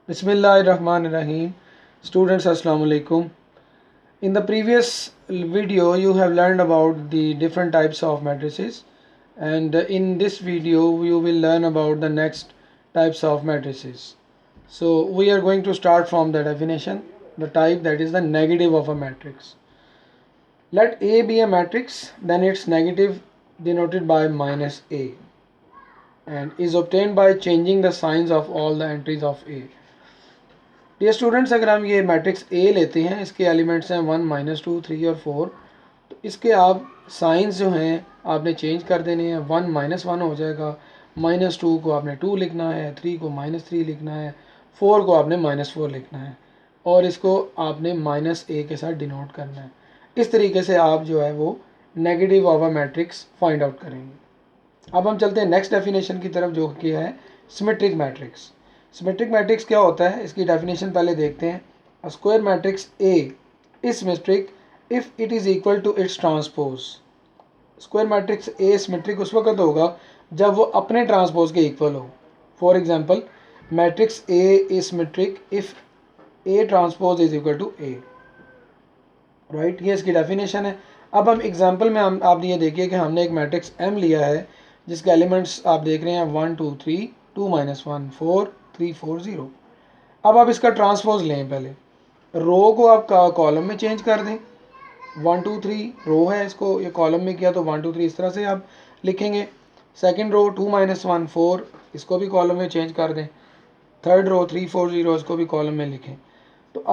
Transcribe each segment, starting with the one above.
Bismillahirrahmanirrahim. Students, Assalamu alaikum. In the previous video, you have learned about the different types of matrices, and in this video, you will learn about the next types of matrices. So, we are going to start from the definition, the type that is the negative of a matrix. Let A be a matrix, then its negative denoted by minus A and is obtained by changing the signs of all the entries of A. Dear students, अगर हम ये matrix A लेते हैं, इसके elements हैं 1 -2 3 और 4, तो इसके आप साइंस जो हैं आपने चेंज कर देने हैं। 1 -1 हो जाएगा, -2 को आपने 2 लिखना है, 3 को -3 लिखना है, 4 को आपने -4 लिखना है और इसको आपने -a के साथ डिनोट करना है। इस तरीके से आप जो है वो negative of a matrix find out करेंगे। अब हम चलते हैं नेक्स्ट डेफिनेशन की तरफ, जो कि है सिमेट्रिक मैट्रिक्स। सिमेट्रिक मैट्रिक्स क्या होता है, इसकी डेफिनेशन पहले देखते हैं। A square matrix A is symmetric if it is equal to its transpose. Square matrix A symmetric उस वक्त होगा जब वो अपने ट्रांसपोज के इक्वल हो। For example, matrix A is symmetric if A transpose is equal to A. Right, ये इसकी डेफिनेशन है। अब हम एग्जांपल में आप ये देखिए कि हमने एक मैट्रिक्स एम लिया है जिसके एलिमेंट्स आप देख रहे हैं 1 2 3, 2 -1 4 3 4 0। अब आप इसका ट्रांसपोज लें। पहले रो को आप कॉलम में चेंज कर दें। 1 2 3 रो है, इसको ये कॉलम में किया तो 1 2 3 इस तरह से आप लिखेंगे। सेकंड रो 2 -1 4, इसको भी कॉलम में चेंज कर दें। थर्ड रो 3 4 0, इसको भी कॉलम में लिखें। तो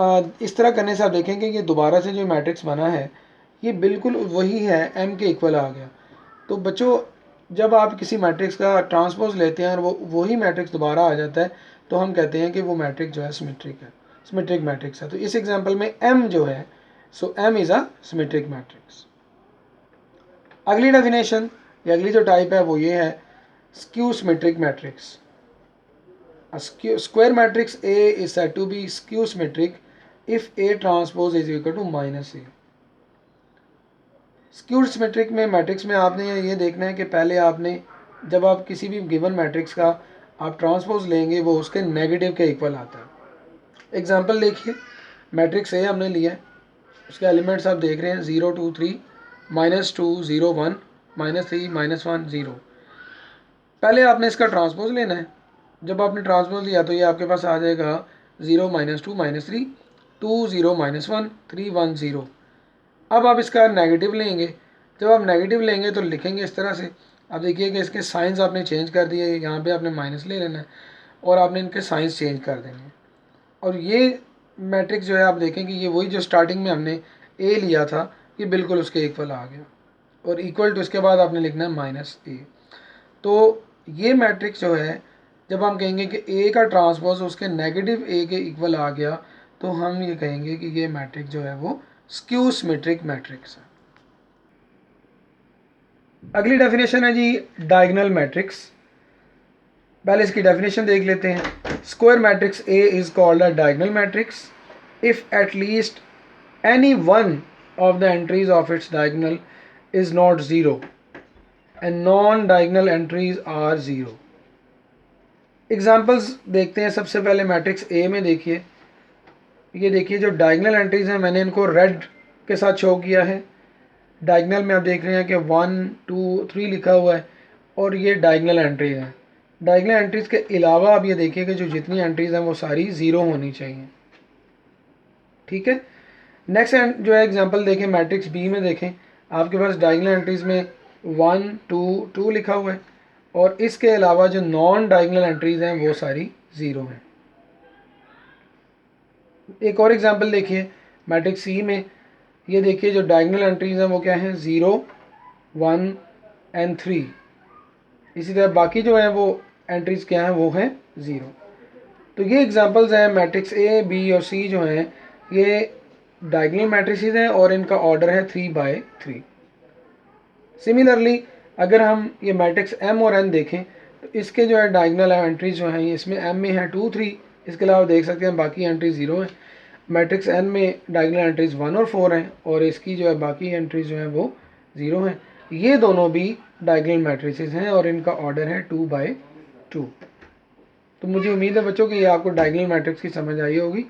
इस तरह करने से आप देखेंगे ये दोबारा से जो मैट्रिक्स बना है ये बिल्कुल वही है, एम के इक्वल आ गया। तो बच्चों, जब आप किसी मैट्रिक्स का ट्रांसपोज लेते हैं और वो वही मैट्रिक्स दोबारा आ जाता है तो हम कहते हैं कि वो मैट्रिक्स जो है सिमेट्रिक है, सिमेट्रिक मैट्रिक्स है। तो इस एग्जांपल में एम जो है, so M is a symmetric matrix. अगली डेफिनेशन या अगली जो टाइप है वो ये है skew symmetric matrix. A square matrix A is said to be skew symmetric if A transpose is equal to -A। Skewed symmetric में मैट्रिक्स में आपने ये देखना है कि पहले आपने जब आप किसी भी गिवन मैट्रिक्स का आप ट्रांसपोज लेंगे वो उसके नेगेटिव के इक्वल आता है। एग्जांपल देखिए, मैट्रिक्स ए हमने लिया है, उसके एलिमेंट्स आप देख रहे हैं 0 2 3, -2 0 1, -3 -1 0। पहले आपने इसका ट्रांसपोज लेना है। जब आपने ट्रांसपोज लिया तो ये आपके पास आ जाएगा 0 -2 -3, 2 0 -1 3 1 0। अब आप इसका नेगेटिव लेंगे। जब आप नेगेटिव लेंगे तो लिखेंगे इस तरह से। आप देखिए कि इसके साइंस आपने चेंज कर दिए, यहाँ पे आपने माइनस ले लेना है और आपने इनके साइंस चेंज कर देंगे। और ये मैट्रिक्स जो है आप देखेंगे ये वही जो स्टार्टिंग में हमने ए लिया था ये बिल्कुल उसके इक्वल आ गया और इक्वल टू इसके बाद आपने लिखना है -a। तो ये मैट्रिक्स जो है जब हम कहेंगे कि ए का ट्रांसपोज उसके नेगेटिव ए के इक्वल आ गया तो हम ये कहेंगे कि ये मैट्रिक्स जो है वो स्क्यू सिमेट्रिक मैट्रिक्स है। अगली डेफिनेशन है जी डायगोनल मैट्रिक्स। पहले इसकी डेफिनेशन देख लेते हैं। Square matrix A is called a diagonal matrix if at least any one of the entries of its diagonal is not zero and non diagonal entries are zero. Examples देखते हैं। सबसे पहले matrix A में देखिए, ये देखिए जो diagonal entries हैं मैंने इनको रेड के साथ शो किया है। डायगोनल में आप देख रहे हैं कि 1 2 3 लिखा हुआ है और ये डायगोनल एंट्रीज हैं। डायगोनल एंट्रीज के अलावा आप ये देखिए कि जो जितनी एंट्रीज हैं वो सारी ज़ीरो होनी चाहिए। ठीक है। नेक्स्ट जो है एग्जांपल देखें, मैट्रिक्स बी में देखें, आपके पास डायगोनल एंट्रीज में 1 2 2 लिखा हुआ है और इसके अलावा जो नॉन डायगोनल एंट्रीज हैं वो सारी ज़ीरो हैं। एक और एग्जांपल देखिए, मैट्रिक्स सी में ये देखिए जो डायगोनल एंट्रीज हैं वो क्या हैं, 0 1 एंड 3। इसी तरह बाकी जो हैं वो एंट्रीज क्या हैं, वो हैं 0। तो ये एग्जांपल्स हैं। मैट्रिक्स ए बी और सी जो हैं ये डायगोनल मैट्रिसेस हैं और इनका ऑर्डर है 3/3। सिमिलरली अगर हम ये मैट्रिक्स एम और एन देखें तो इसके जो है डायगोनल एंट्रीज जो हैं इसमें एम में है 2 3, इसके अलावा देख सकते हैं बाकी एंट्रीज 0 हैं। मैट्रिक्स एन में डायगोनल एंट्रीज 1 और 4 हैं और इसकी जो है बाकी एंट्रीज जो हैं वो 0 हैं। ये दोनों भी डायगोनल मैट्रिसेस हैं और इनका ऑर्डर है 2/2। तो मुझे उम्मीद है बच्चों कि ये आपको डायगोनल मैट्रिक्स की समझ आई होगी।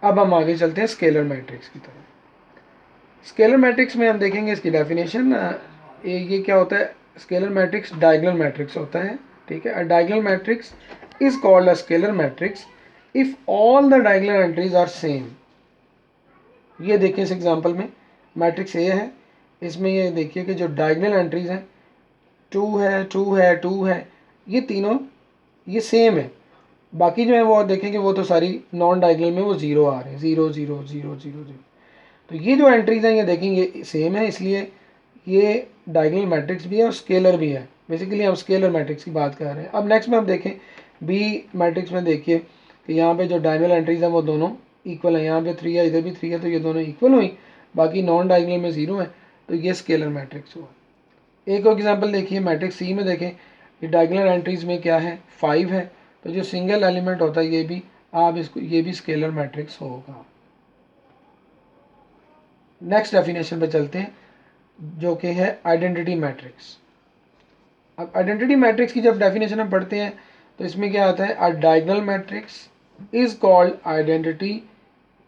अब हम आगे चलते हैं स्केलर मैट्रिक्स की तरफ। स्केलर मैट्रिक्स में हम देखेंगे इसकी डेफिनेशन। ये क्या होता है? स्केलर मैट्रिक्स डायगोनल मैट्रिक्स होता है, ठीक है। Diagonal matrix is called a scalar matrix if all the diagonal entries are same. ये देखिए इस एग्जांपल में मैट्रिक्स ए है, इसमें ये देखिए कि जो डायगोनल एंट्रीज हैं 2 है, 2 है, 2 है, ये तीनों ये सेम है। बाकी जो है वो देखेंगे वो तो सारी नॉन डायगोनल में वो ज़ीरो आ रहे हैं, 0 0 0 0 0। तो ये जो एंट्रीज हैं ये देखेंगे सेम है, इसलिए ये डायगोनल मैट्रिक्स भी है और स्केलर भी है। बेसिकली हम स्केलर मैट्रिक्स की बात कर रहे हैं। अब नेक्स्ट में हम देखें बी मैट्रिक्स में, देखिए कि यहाँ पे जो डायगोनल एंट्रीज हैं वो दोनों इक्वल है। यहाँ पे 3 है, इधर भी 3 है, तो ये दोनों इक्वल हुई। बाकी नॉन डायगोनल में 0 है, तो ये स्केलर मैट्रिक्स हुआ। एक और एग्जांपल देखिए मैट्रिक्स सी में, देखें ये डायगोनल एंट्रीज में क्या है 5 है, तो जो सिंगल एलिमेंट होता है ये भी आप इसको ये भी स्केलर मैट्रिक्स होगा। नेक्स्ट डेफिनेशन पे चलते हैं जो कि है आइडेंटिटी मैट्रिक्स। अब आइडेंटिटी मैट्रिक्स की जब डेफिनेशन हम पढ़ते हैं तो इसमें क्या आता है, a diagonal matrix is called identity,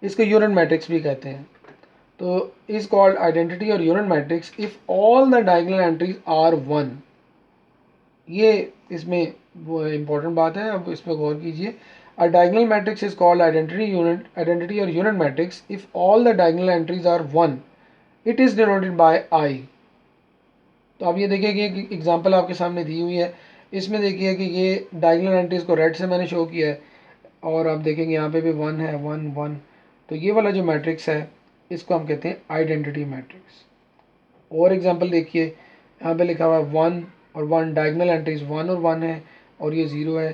इसको यूनिट मैट्रिक्स भी कहते हैं। तो इज कॉल्ड आइडेंटिटी और unit matrix if all the diagonal entries are 1। ये इसमें वो इम्पोर्टेंट बात है, अब इस पर गौर कीजिए। A diagonal matrix is called identity और unit matrix if all the diagonal entries are 1, it is denoted by I. तो अब ये देखिए कि एक एग्जांपल आपके सामने दी हुई है, इसमें देखिए कि ये डायगोनल एंट्रीज को रेड से मैंने शो किया है और आप देखेंगे यहाँ पे भी 1 है, 1 1। तो ये वाला जो मैट्रिक्स है इसको हम कहते हैं आइडेंटिटी मैट्रिक्स। और एग्जांपल देखिए यहाँ पे लिखा हुआ है 1 और 1, डायगोनल एंट्रीज 1 और 1 है और ये 0 है,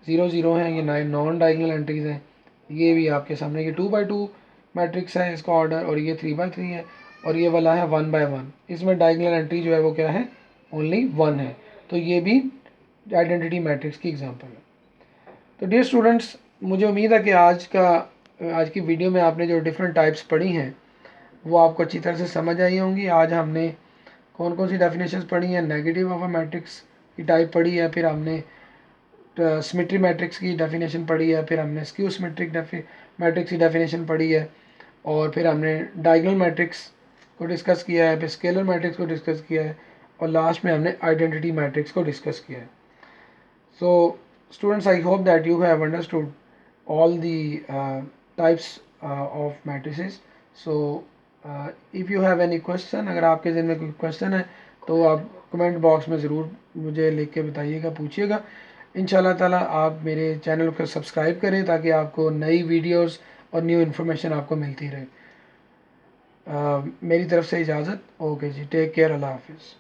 0 0 है, ये 9 नॉन डायगोनल एंट्रीज हैं। ये भी आपके सामने ये 2 by 2 मैट्रिक्स है इसका ऑर्डर, और ये 3 by 3 है, और ये वाला है 1 by 1। इसमें डायगोनल एंट्री जो है वो क्या है, ओनली 1 है। तो ये भी आइडेंटिटी मैट्रिक्स की एग्जांपल है। तो डियर स्टूडेंट्स, मुझे उम्मीद है कि आज की वीडियो में आपने जो डिफरेंट टाइप्स पढ़ी हैं वो आपको अच्छी तरह से समझ आई होंगी। आज हमने कौन कौन सी डेफिनेशंस पढ़ी हैं, नेगेटिव ऑफ अ मैट्रिक्स की टाइप पढ़ी है, फिर हमने सिमेट्री मैट्रिक्स की डेफिनेशन पढ़ी है, फिर हमने स्क्यू सिमेट्रिक मैट्रिक्स की डेफिनेशन पढ़ी है, और फिर हमने डायगोनल मैट्रिक्स को डिस्कस किया है, फिर स्केलर मैट्रिक्स को डिस्कस किया है, और लास्ट में हमने आइडेंटिटी मैट्रिक्स को डिस्कस किया है। So students, I hope that you have understood all the types of matrices. So if you have any question, अगर आपके ज़हन में कोई क्वेश्चन है तो आप कमेंट बॉक्स में ज़रूर मुझे लिख के बताइएगा, पूछिएगा। इंशाल्लाह ताला आप मेरे चैनल को सब्सक्राइब करें ताकि आपको नई वीडियोस और न्यू इन्फॉर्मेशन आपको मिलती रहे। मेरी तरफ से इजाज़त। ओके जी, टेक केयर, अल्लाह हाफिज़।